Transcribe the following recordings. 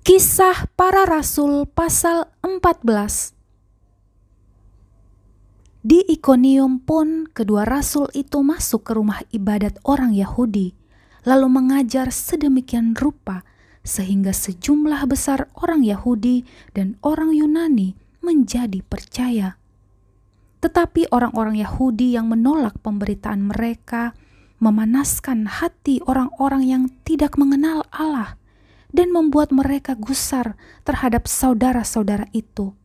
Kisah Para Rasul pasal 14. Di Ikonium pun kedua rasul itu masuk ke rumah ibadat orang Yahudi, lalu mengajar sedemikian rupa sehingga sejumlah besar orang Yahudi dan orang Yunani menjadi percaya. Tetapi orang-orang Yahudi yang menolak pemberitaan mereka memanaskan hati orang-orang yang tidak mengenal Allah dan membuat mereka gusar terhadap saudara-saudara itu.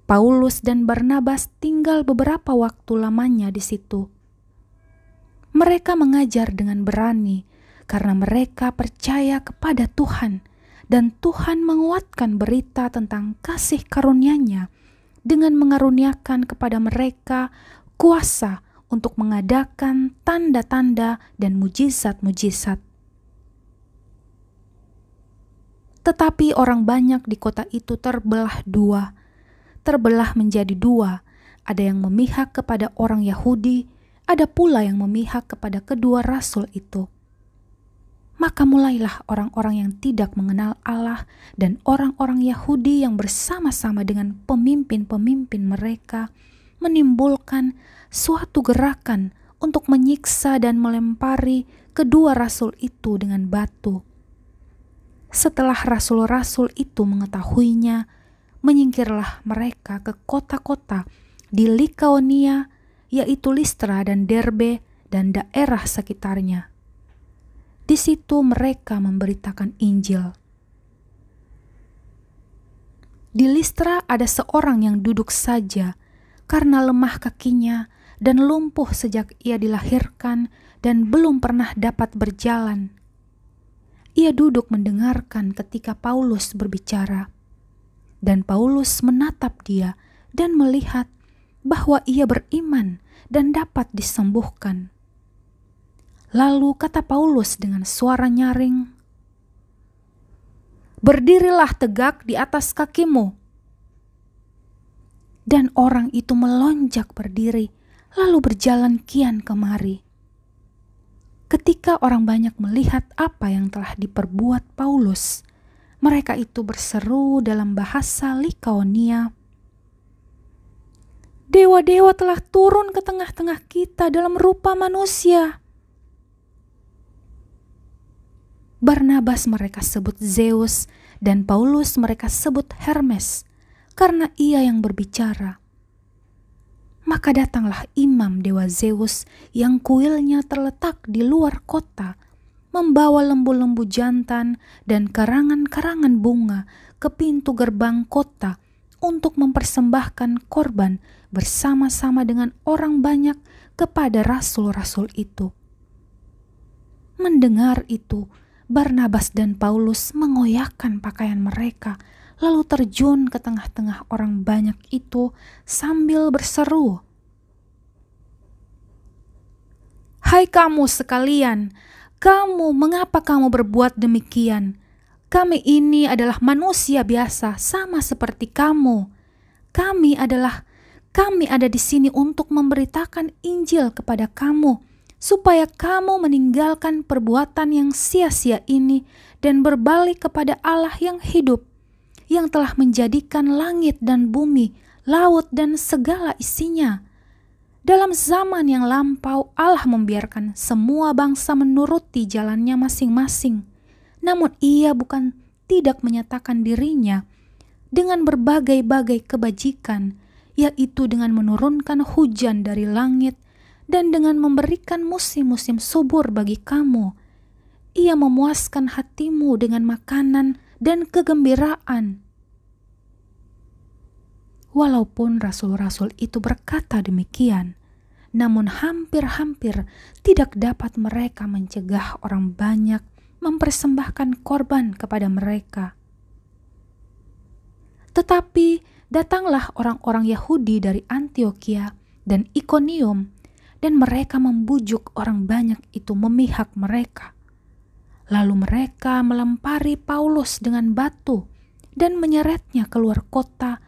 Paulus dan Barnabas tinggal beberapa waktu lamanya di situ. Mereka mengajar dengan berani karena mereka percaya kepada Tuhan, dan Tuhan menguatkan berita tentang kasih karunia-Nya dengan mengaruniakan kepada mereka kuasa untuk mengadakan tanda-tanda dan mujizat-mujizat. Tetapi orang banyak di kota itu terbelah menjadi dua. Ada yang memihak kepada orang Yahudi, ada pula yang memihak kepada kedua rasul itu. Maka mulailah orang-orang yang tidak mengenal Allah dan orang-orang Yahudi yang bersama-sama dengan pemimpin-pemimpin mereka menimbulkan suatu gerakan untuk menyiksa dan melempari kedua rasul itu dengan batu. Setelah rasul-rasul itu mengetahuinya, menyingkirlah mereka ke kota-kota di Likaonia, yaitu Listra dan Derbe dan daerah sekitarnya. Di situ mereka memberitakan Injil. Di Listra ada seorang yang duduk saja karena lemah kakinya dan lumpuh sejak ia dilahirkan dan belum pernah dapat berjalan. Ia duduk mendengarkan ketika Paulus berbicara, dan Paulus menatap dia dan melihat bahwa ia beriman dan dapat disembuhkan. Lalu kata Paulus dengan suara nyaring, "Berdirilah tegak di atas kakimu." Dan orang itu melonjak berdiri, lalu berjalan kian kemari. Ketika orang banyak melihat apa yang telah diperbuat Paulus, mereka itu berseru dalam bahasa Likaonia, "Dewa-dewa telah turun ke tengah-tengah kita dalam rupa manusia." Barnabas mereka sebut Zeus dan Paulus mereka sebut Hermes, karena ia yang berbicara. Maka datanglah imam dewa Zeus yang kuilnya terletak di luar kota, membawa lembu-lembu jantan dan karangan-karangan bunga ke pintu gerbang kota untuk mempersembahkan korban bersama-sama dengan orang banyak kepada rasul-rasul itu. Mendengar itu, Barnabas dan Paulus mengoyakkan pakaian mereka, lalu terjun ke tengah-tengah orang banyak itu sambil berseru, "Hai kamu sekalian, mengapa kamu berbuat demikian? Kami ini adalah manusia biasa sama seperti kamu. Kami ada di sini untuk memberitakan Injil kepada kamu, supaya kamu meninggalkan perbuatan yang sia-sia ini dan berbalik kepada Allah yang hidup, yang telah menjadikan langit dan bumi, laut dan segala isinya. Dalam zaman yang lampau Allah membiarkan semua bangsa menuruti jalannya masing-masing, namun Ia bukan tidak menyatakan dirinya dengan berbagai-bagai kebajikan, yaitu dengan menurunkan hujan dari langit dan dengan memberikan musim-musim subur bagi kamu. Ia memuaskan hatimu dengan makanan dan kegembiraan." Walaupun rasul-rasul itu berkata demikian, namun hampir-hampir tidak dapat mereka mencegah orang banyak mempersembahkan korban kepada mereka. Tetapi datanglah orang-orang Yahudi dari Antiokhia dan Ikonium, dan mereka membujuk orang banyak itu memihak mereka. Lalu mereka melempari Paulus dengan batu dan menyeretnya keluar kota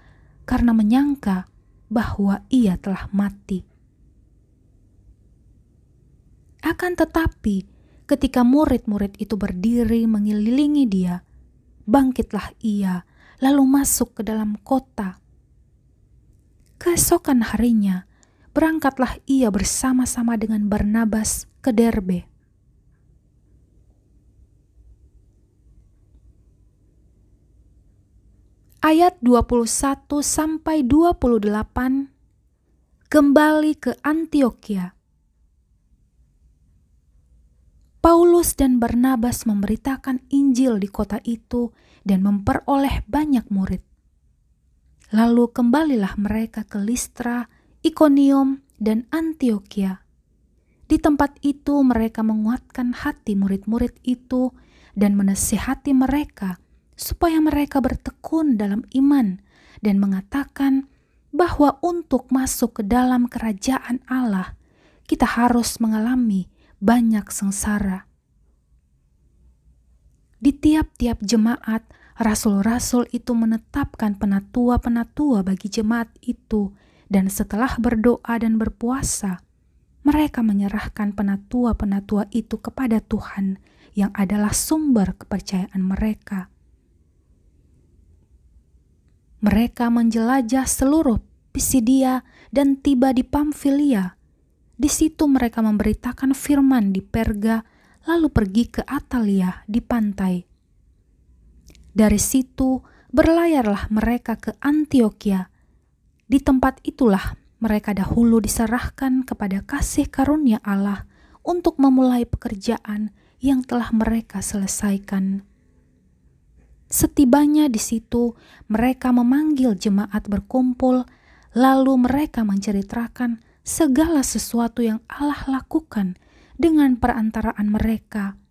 karena menyangka bahwa ia telah mati. Akan tetapi, ketika murid-murid itu berdiri mengelilingi dia, bangkitlah ia, lalu masuk ke dalam kota. Keesokan harinya, berangkatlah ia bersama-sama dengan Barnabas ke Derbe. Ayat 21 sampai 28, kembali ke Antiokhia. Paulus dan Barnabas memberitakan Injil di kota itu dan memperoleh banyak murid. Lalu kembalilah mereka ke Listra, Ikonium, dan Antiokhia. Di tempat itu mereka menguatkan hati murid-murid itu dan menasihati mereka supaya mereka bertekun dalam iman dan mengatakan bahwa untuk masuk ke dalam kerajaan Allah, kita harus mengalami banyak sengsara. Di tiap-tiap jemaat, rasul-rasul itu menetapkan penatua-penatua bagi jemaat itu, dan setelah berdoa dan berpuasa, mereka menyerahkan penatua-penatua itu kepada Tuhan yang adalah sumber kepercayaan mereka. Mereka menjelajah seluruh Pisidia dan tiba di Pamfilia. Di situ mereka memberitakan firman di Perga, lalu pergi ke Atalia di pantai. Dari situ berlayarlah mereka ke Antiokhia. Di tempat itulah mereka dahulu diserahkan kepada kasih karunia Allah untuk memulai pekerjaan yang telah mereka selesaikan. Setibanya di situ, mereka memanggil jemaat berkumpul, lalu mereka menceritakan segala sesuatu yang Allah lakukan dengan perantaraan mereka,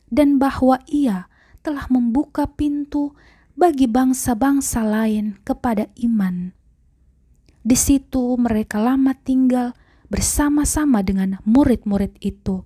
dan bahwa Ia telah membuka pintu bagi bangsa-bangsa lain kepada iman. Di situ mereka lama tinggal bersama-sama dengan murid-murid itu.